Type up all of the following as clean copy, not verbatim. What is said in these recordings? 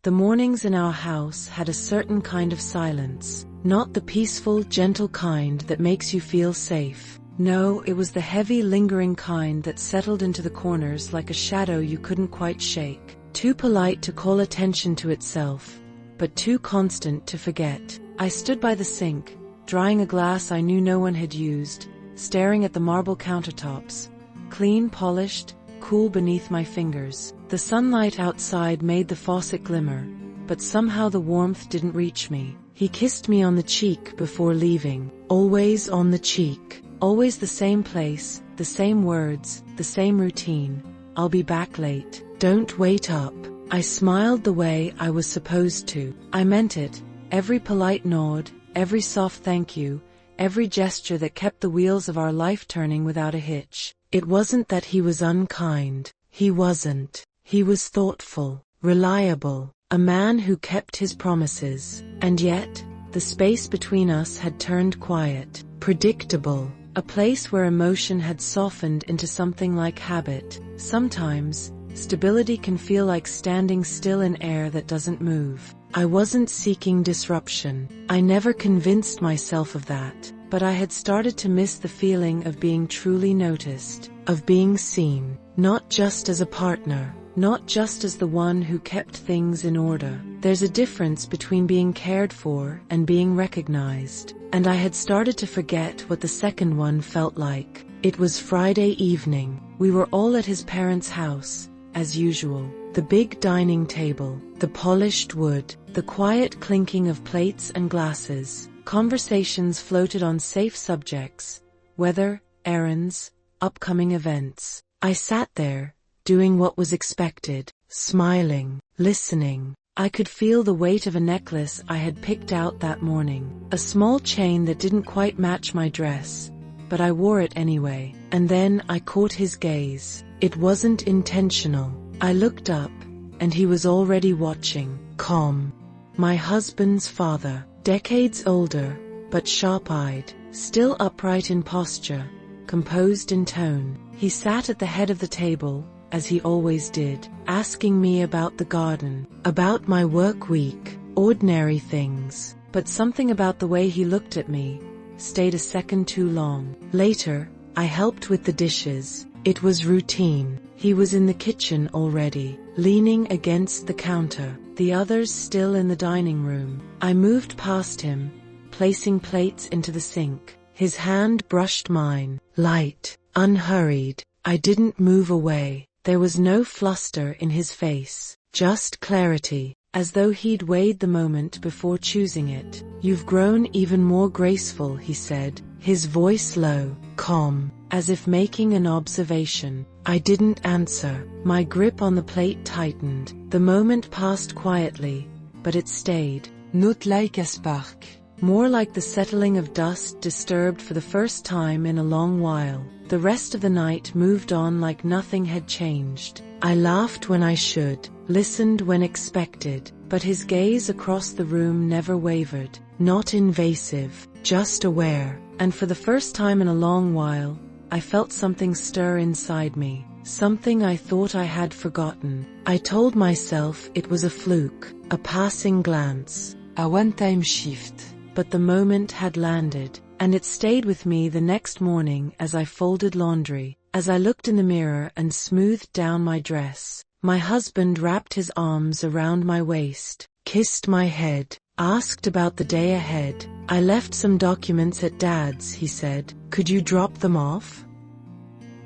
The mornings in our house had a certain kind of silence, not the peaceful, gentle kind that makes you feel safe. No, it was the heavy, lingering kind that settled into the corners like a shadow you couldn't quite shake. Too polite to call attention to itself, but too constant to forget. I stood by the sink, drying a glass I knew no one had used, staring at the marble countertops, clean, polished, cool beneath my fingers. The sunlight outside made the faucet glimmer, but somehow the warmth didn't reach me. He kissed me on the cheek before leaving. Always on the cheek. Always the same place, the same words, the same routine. I'll be back late. Don't wait up. I smiled the way I was supposed to. I meant it. Every polite nod, every soft thank you, every gesture that kept the wheels of our life turning without a hitch. It wasn't that he was unkind. He wasn't. He was thoughtful, reliable, a man who kept his promises. And yet, the space between us had turned quiet, predictable, a place where emotion had softened into something like habit. Sometimes, stability can feel like standing still in air that doesn't move. I wasn't seeking disruption. I never convinced myself of that, but I had started to miss the feeling of being truly noticed, of being seen, not just as a partner, not just as the one who kept things in order. There's a difference between being cared for and being recognized, and I had started to forget what the second one felt like. It was Friday evening. We were all at his parents' house, as usual. The big dining table, the polished wood, the quiet clinking of plates and glasses. Conversations floated on safe subjects, weather, errands, upcoming events. I sat there, doing what was expected, smiling, listening. I could feel the weight of a necklace I had picked out that morning. A small chain that didn't quite match my dress, but I wore it anyway. And then I caught his gaze. It wasn't intentional. I looked up, and he was already watching, calm. My husband's father, decades older, but sharp-eyed, still upright in posture, composed in tone. He sat at the head of the table, as he always did, asking me about the garden, about my work week, ordinary things. But something about the way he looked at me stayed a second too long. Later, I helped with the dishes. It was routine. He was in the kitchen already, leaning against the counter, the others still in the dining room. I moved past him, placing plates into the sink. His hand brushed mine, light, unhurried. I didn't move away. There was no fluster in his face, just clarity, as though he'd weighed the moment before choosing it. You've grown even more graceful, he said, his voice low, calm, as if making an observation. I didn't answer. My grip on the plate tightened. The moment passed quietly, but it stayed. Not like a spark. More like the settling of dust disturbed for the first time in a long while. The rest of the night moved on like nothing had changed. I laughed when I should, listened when expected, but his gaze across the room never wavered. Not invasive, just aware. And for the first time in a long while, I felt something stir inside me, something I thought I had forgotten. I told myself it was a fluke, a passing glance, a one-time shift. But the moment had landed, and it stayed with me the next morning as I folded laundry, as I looked in the mirror and smoothed down my dress. My husband wrapped his arms around my waist, kissed my head, asked about the day ahead. I left some documents at Dad's, he said. Could you drop them off?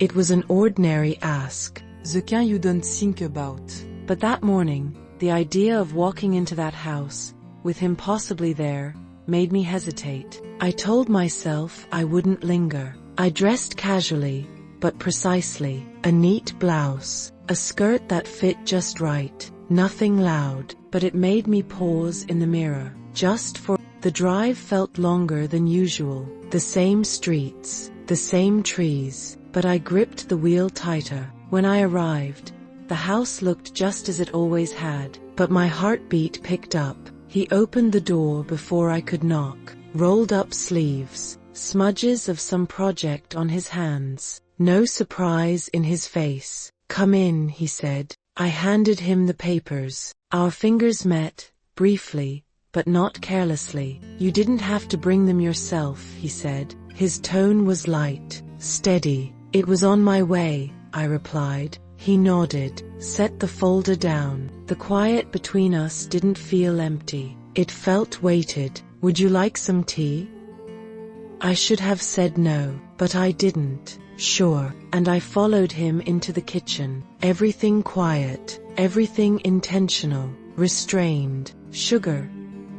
It was an ordinary ask. The kind you don't think about. But that morning, the idea of walking into that house, with him possibly there, made me hesitate. I told myself I wouldn't linger. I dressed casually, but precisely. A neat blouse, a skirt that fit just right. Nothing loud, but it made me pause in the mirror. Just for the drive felt longer than usual. The same streets, the same trees, but I gripped the wheel tighter. When I arrived, the house looked just as it always had, but my heartbeat picked up. He opened the door before I could knock, rolled up sleeves, smudges of some project on his hands. No surprise in his face. Come in, he said, I handed him the papers. Our fingers met, briefly, but not carelessly. You didn't have to bring them yourself, he said. His tone was light, steady. It was on my way, I replied. He nodded, set the folder down. The quiet between us didn't feel empty. It felt weighted. Would you like some tea? I should have said no, but I didn't. Sure. And I followed him into the kitchen. Everything quiet, everything intentional, restrained. Sugar?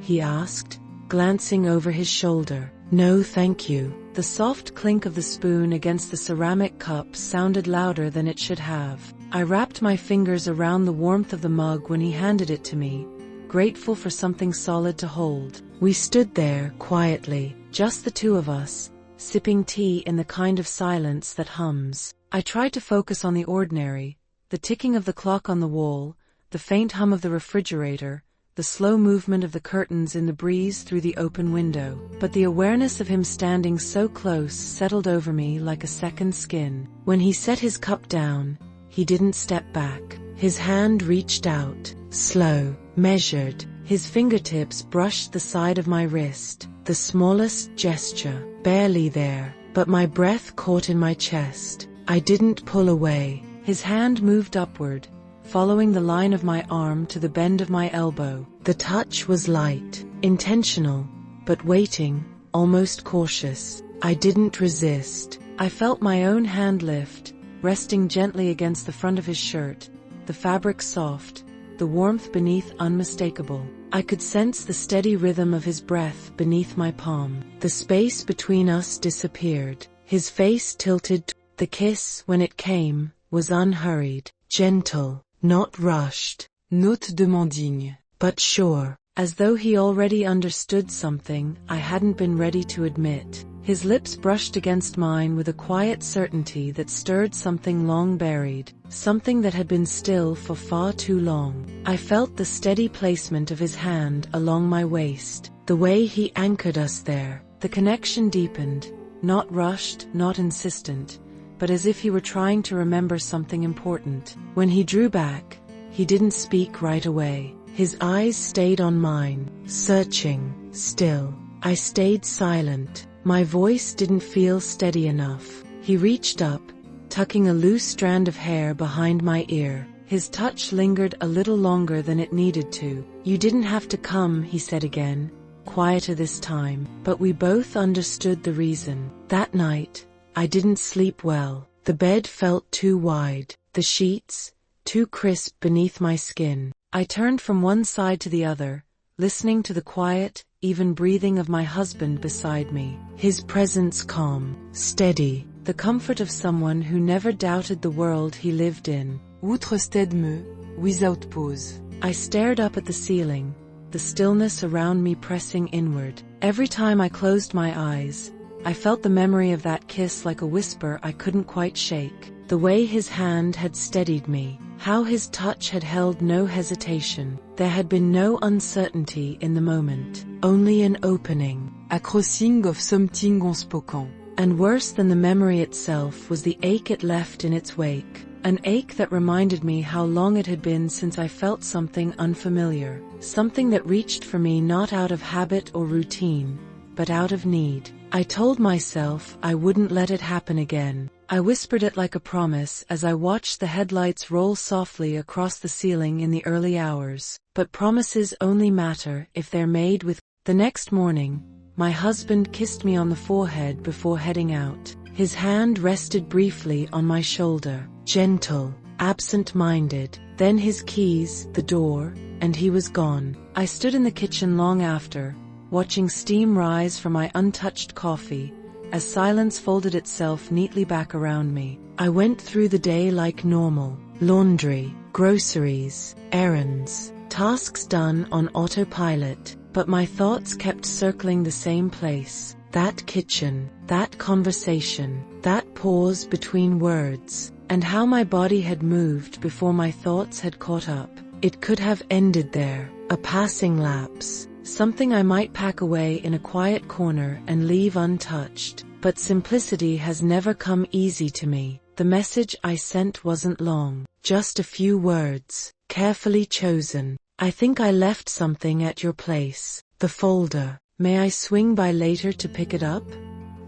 He asked, glancing over his shoulder. No, thank you. The soft clink of the spoon against the ceramic cup sounded louder than it should have. I wrapped my fingers around the warmth of the mug when he handed it to me, grateful for something solid to hold. We stood there, quietly, just the two of us, sipping tea in the kind of silence that hums. I tried to focus on the ordinary, the ticking of the clock on the wall, the faint hum of the refrigerator, the slow movement of the curtains in the breeze through the open window. But the awareness of him standing so close settled over me like a second skin. When he set his cup down, he didn't step back. His hand reached out, slow, measured. His fingertips brushed the side of my wrist, the smallest gesture, barely there, but my breath caught in my chest. I didn't pull away. His hand moved upward, following the line of my arm to the bend of my elbow. The touch was light, intentional, but waiting, almost cautious. I didn't resist. I felt my own hand lift, resting gently against the front of his shirt, the fabric soft, the warmth beneath unmistakable. I could sense the steady rhythm of his breath beneath my palm. The space between us disappeared. His face tilted. The kiss, when it came, was unhurried, gentle, not rushed, not demanding, but sure, as though he already understood something I hadn't been ready to admit. His lips brushed against mine with a quiet certainty that stirred something long buried, something that had been still for far too long. I felt the steady placement of his hand along my waist, the way he anchored us there. The connection deepened, not rushed, not insistent, but as if he were trying to remember something important. When he drew back, he didn't speak right away. His eyes stayed on mine, searching, still. I stayed silent. My voice didn't feel steady enough. He reached up, tucking a loose strand of hair behind my ear. His touch lingered a little longer than it needed to. You didn't have to come, he said again, quieter this time, but we both understood the reason. That night, I didn't sleep well. The bed felt too wide, the sheets, too crisp beneath my skin. I turned from one side to the other, listening to the quiet, even breathing of my husband beside me. His presence calm, steady, the comfort of someone who never doubted the world he lived in. Outre me, without pause. I stared up at the ceiling, the stillness around me pressing inward. Every time I closed my eyes, I felt the memory of that kiss like a whisper I couldn't quite shake. The way his hand had steadied me, how his touch had held no hesitation. There had been no uncertainty in the moment, only an opening. A crossing of something unspoken. And worse than the memory itself was the ache it left in its wake. An ache that reminded me how long it had been since I felt something unfamiliar. Something that reached for me not out of habit or routine, but out of need. I told myself I wouldn't let it happen again. I whispered it like a promise as I watched the headlights roll softly across the ceiling in the early hours. But promises only matter if they're made with. The next morning, my husband kissed me on the forehead before heading out. His hand rested briefly on my shoulder, gentle, absent-minded. Then his keys, the door, and he was gone. I stood in the kitchen long after, watching steam rise from my untouched coffee, as silence folded itself neatly back around me. I went through the day like normal. Laundry, groceries, errands, tasks done on autopilot, but my thoughts kept circling the same place. That kitchen, that conversation, that pause between words, and how my body had moved before my thoughts had caught up. It could have ended there, a passing lapse, something I might pack away in a quiet corner and leave untouched. But simplicity has never come easy to me. The message I sent wasn't long, Just a few words, carefully chosen. I think I left something at your place. The folder. May I swing by later to pick it up?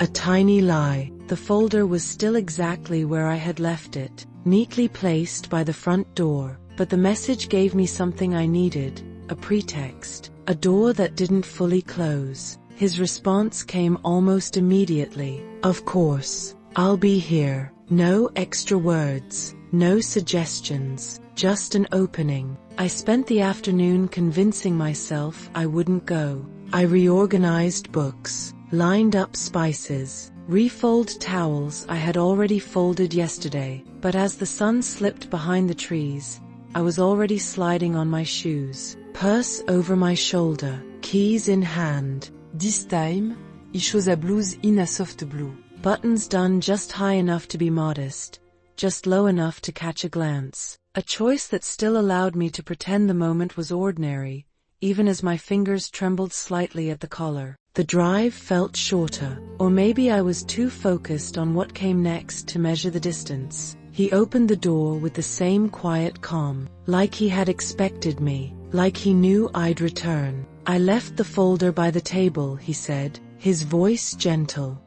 A tiny lie. The folder was still exactly where I had left it, neatly placed by the front door, but the message gave me something I needed, a pretext, a door that didn't fully close. His response came almost immediately. Of course, I'll be here. No extra words, no suggestions, just an opening. I spent the afternoon convincing myself I wouldn't go. I reorganized books, lined up spices, refolded towels I had already folded yesterday, but as the sun slipped behind the trees, I was already sliding on my shoes, purse over my shoulder, keys in hand. This time, I chose a blouse in a soft blue. Buttons done just high enough to be modest, just low enough to catch a glance. A choice that still allowed me to pretend the moment was ordinary, even as my fingers trembled slightly at the collar. The drive felt shorter, or maybe I was too focused on what came next to measure the distance. He opened the door with the same quiet calm, like he had expected me, like he knew I'd return. I left the folder by the table, he said, his voice gentle.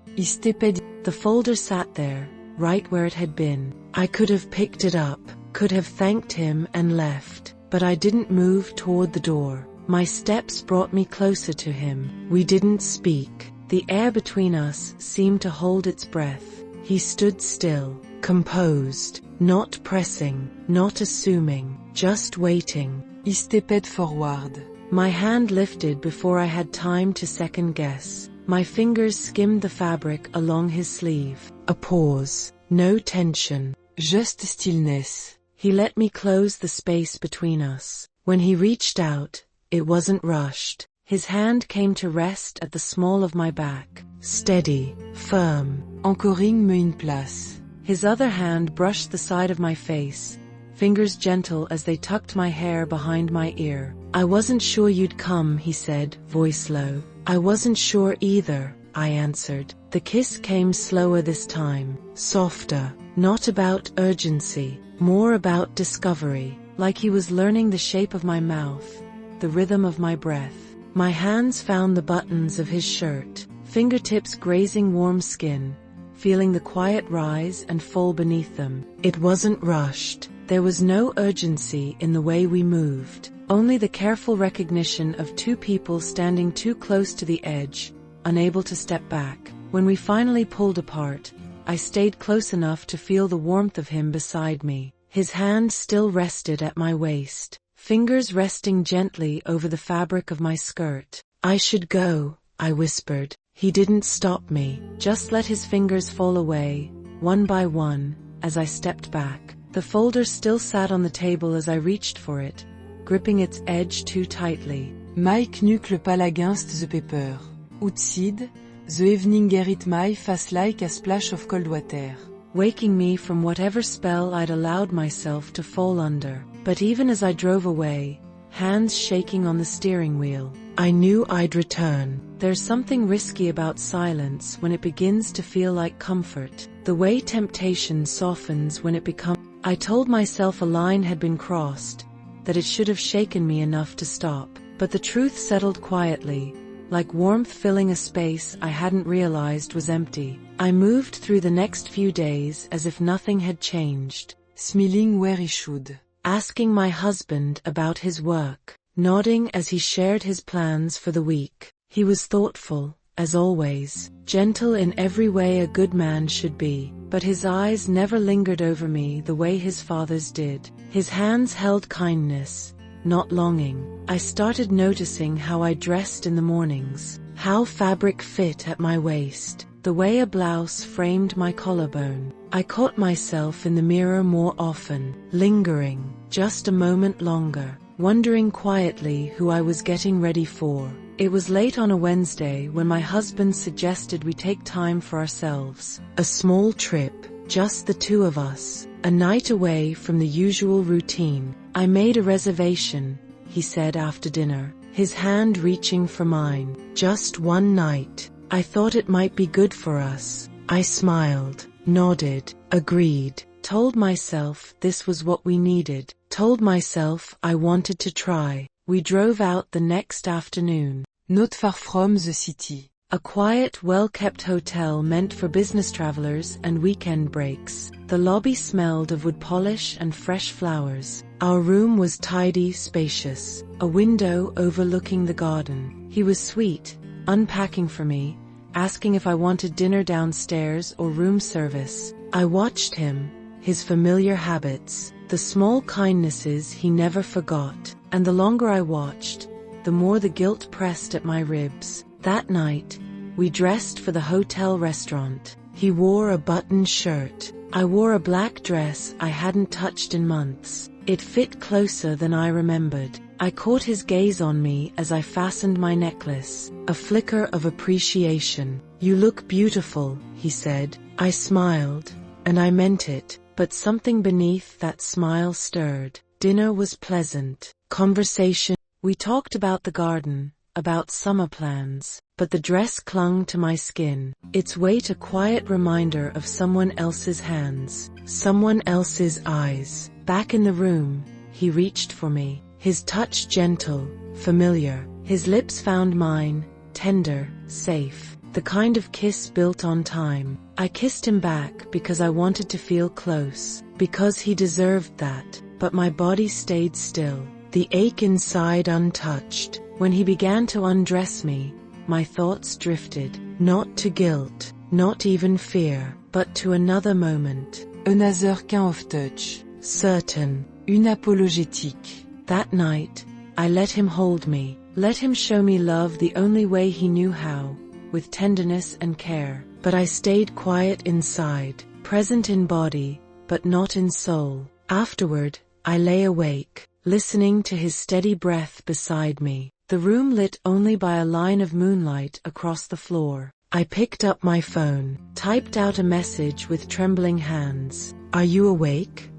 The folder sat there, right where it had been. I could have picked it up, could have thanked him and left, but I didn't move toward the door. My steps brought me closer to him. We didn't speak. The air between us seemed to hold its breath. He stood still, composed, not pressing, not assuming, just waiting. I stepped forward. My hand lifted before I had time to second guess. My fingers skimmed the fabric along his sleeve. A pause. No tension. Just stillness. He let me close the space between us. When he reached out, it wasn't rushed. His hand came to rest at the small of my back. Steady, firm. Anchoring me in place. His other hand brushed the side of my face, fingers gentle as they tucked my hair behind my ear. I wasn't sure you'd come, he said, voice low. I wasn't sure either, I answered. The kiss came slower this time, softer, not about urgency, more about discovery, like he was learning the shape of my mouth, the rhythm of my breath. My hands found the buttons of his shirt, fingertips grazing warm skin, feeling the quiet rise and fall beneath them. It wasn't rushed. There was no urgency in the way we moved, only the careful recognition of two people standing too close to the edge, unable to step back. When we finally pulled apart, I stayed close enough to feel the warmth of him beside me. His hand still rested at my waist, fingers resting gently over the fabric of my skirt. I should go, I whispered. He didn't stop me, just let his fingers fall away, one by one, as I stepped back. The folder still sat on the table as I reached for it, gripping its edge too tightly. Mij knuckle pal against the paper. Outside, the evening air hit my face like a splash of cold water, waking me from whatever spell I'd allowed myself to fall under. But even as I drove away, hands shaking on the steering wheel, I knew I'd return. There's something risky about silence when it begins to feel like comfort, the way temptation softens when it becomes. I told myself a line had been crossed, that it should have shaken me enough to stop, but the truth settled quietly, like warmth filling a space I hadn't realized was empty. I moved through the next few days as if nothing had changed, smiling where he should, asking my husband about his work, nodding as he shared his plans for the week. He was thoughtful, as always, gentle in every way a good man should be, but his eyes never lingered over me the way his father's did. His hands held kindness, not longing. I started noticing how I dressed in the mornings, how fabric fit at my waist, the way a blouse framed my collarbone. I caught myself in the mirror more often, lingering, just a moment longer, wondering quietly who I was getting ready for. It was late on a Wednesday when my husband suggested we take time for ourselves. A small trip, just the two of us, a night away from the usual routine. I made a reservation, he said after dinner, his hand reaching for mine. Just one night. I thought it might be good for us. I smiled, nodded, agreed. told myself this was what we needed, told myself I wanted to try. We drove out the next afternoon. Not far from the city. A quiet, well-kept hotel meant for business travelers and weekend breaks. The lobby smelled of wood polish and fresh flowers. Our room was tidy, spacious. A window overlooking the garden. He was sweet, unpacking for me, asking if I wanted dinner downstairs or room service. I watched him, his familiar habits, the small kindnesses he never forgot, and the longer I watched, the more the guilt pressed at my ribs. That night, we dressed for the hotel restaurant. He wore a buttoned shirt. I wore a black dress I hadn't touched in months. It fit closer than I remembered. I caught his gaze on me as I fastened my necklace, a flicker of appreciation. "You look beautiful," he said. I smiled, and I meant it, but something beneath that smile stirred. Dinner was pleasant. Conversation. We talked about the garden, about summer plans, but the dress clung to my skin, its weight a quiet reminder of someone else's hands, someone else's eyes. Back in the room, he reached for me, his touch gentle, familiar. His lips found mine, tender, safe, the kind of kiss built on time. I kissed him back because I wanted to feel close, because he deserved that, but my body stayed still, the ache inside untouched. When he began to undress me, my thoughts drifted, not to guilt, not even fear, but to another moment. Another kind of touch. Certain. Unapologetic. That night, I let him hold me, let him show me love the only way he knew how, with tenderness and care. But I stayed quiet inside, present in body, but not in soul. Afterward, I lay awake, listening to his steady breath beside me, the room lit only by a line of moonlight across the floor. I picked up my phone, typed out a message with trembling hands. "Are you awake?"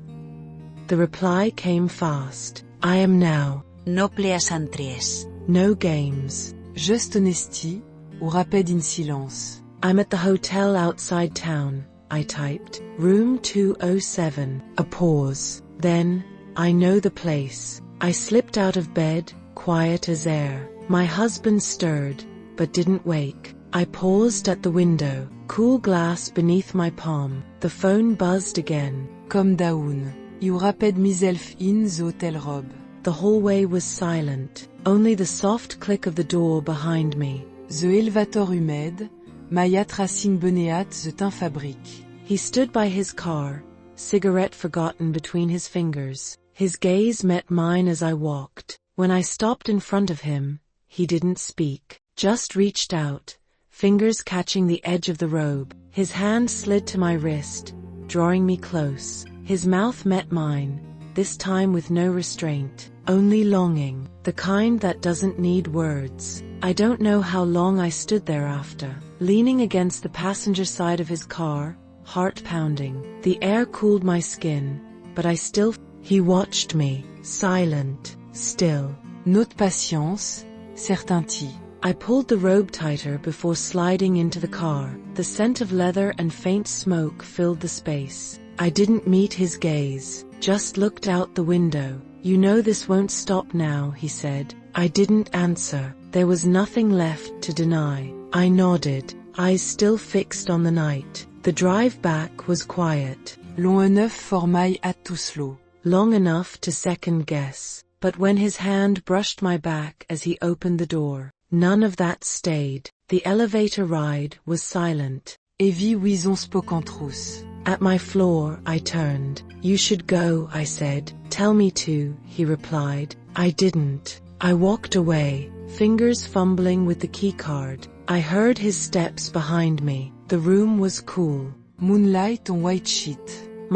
The reply came fast. "I am now." No plaisanteries. No games. Juste honesty, ou rapide in silence. "I'm at the hotel outside town," I typed. "Room 207. A pause. Then, "I know the place." I slipped out of bed, quiet as air. My husband stirred, but didn't wake. I paused at the window, cool glass beneath my palm. The phone buzzed again. Comme daoun. You rapid myself in the hotel robe. The hallway was silent, only the soft click of the door behind me. The elevator humide, Maya tracing beneath the teint fabrique. He stood by his car, cigarette forgotten between his fingers. His gaze met mine as I walked. When I stopped in front of him, he didn't speak, just reached out, fingers catching the edge of the robe. His hand slid to my wrist, drawing me close. His mouth met mine, this time with no restraint, only longing, the kind that doesn't need words. I don't know how long I stood there after, leaning against the passenger side of his car, heart pounding. The air cooled my skin, but I still... He watched me, silent, still. Notre patience, certainty. I pulled the robe tighter before sliding into the car. The scent of leather and faint smoke filled the space. I didn't meet his gaze, just looked out the window. "You know this won't stop now," he said. I didn't answer. There was nothing left to deny. I nodded, eyes still fixed on the night. The drive back was quiet. Long enough for my heart to slow. Long enough to second guess. But when his hand brushed my back as he opened the door, none of that stayed. The elevator ride was silent. Evie wison spoke en trousse. At my floor, I turned. "You should go," I said. "Tell me to," he replied. I didn't. I walked away, fingers fumbling with the keycard. I heard his steps behind me. The room was cool. Moonlight on white sheet.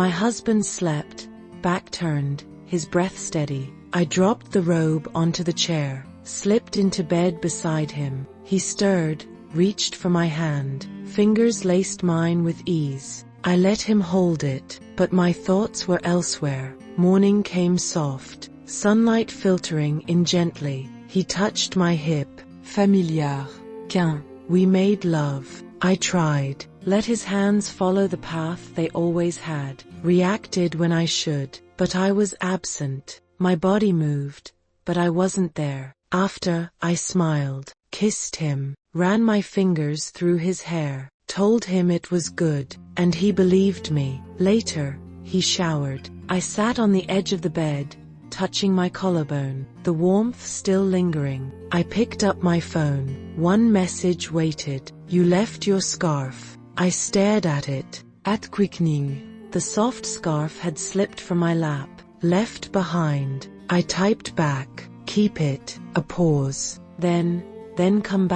My husband slept, back turned, his breath steady. I dropped the robe onto the chair, slipped into bed beside him. He stirred, reached for my hand. Fingers laced mine with ease. I let him hold it, but my thoughts were elsewhere. Morning came soft, sunlight filtering in gently. He touched my hip. Familiar. Qu'un. We made love. I tried. Let his hands follow the path they always had. reacted when I should, but I was absent. My body moved, but I wasn't there. After, I smiled, kissed him, ran my fingers through his hair, told him it was good, and he believed me. Later, he showered. I sat on the edge of the bed, touching my collarbone, the warmth still lingering. I picked up my phone. One message waited. You left your scarf. I stared at it. At quickening. The soft scarf had slipped from my lap, left behind. I typed back, keep it. A pause. Then come back.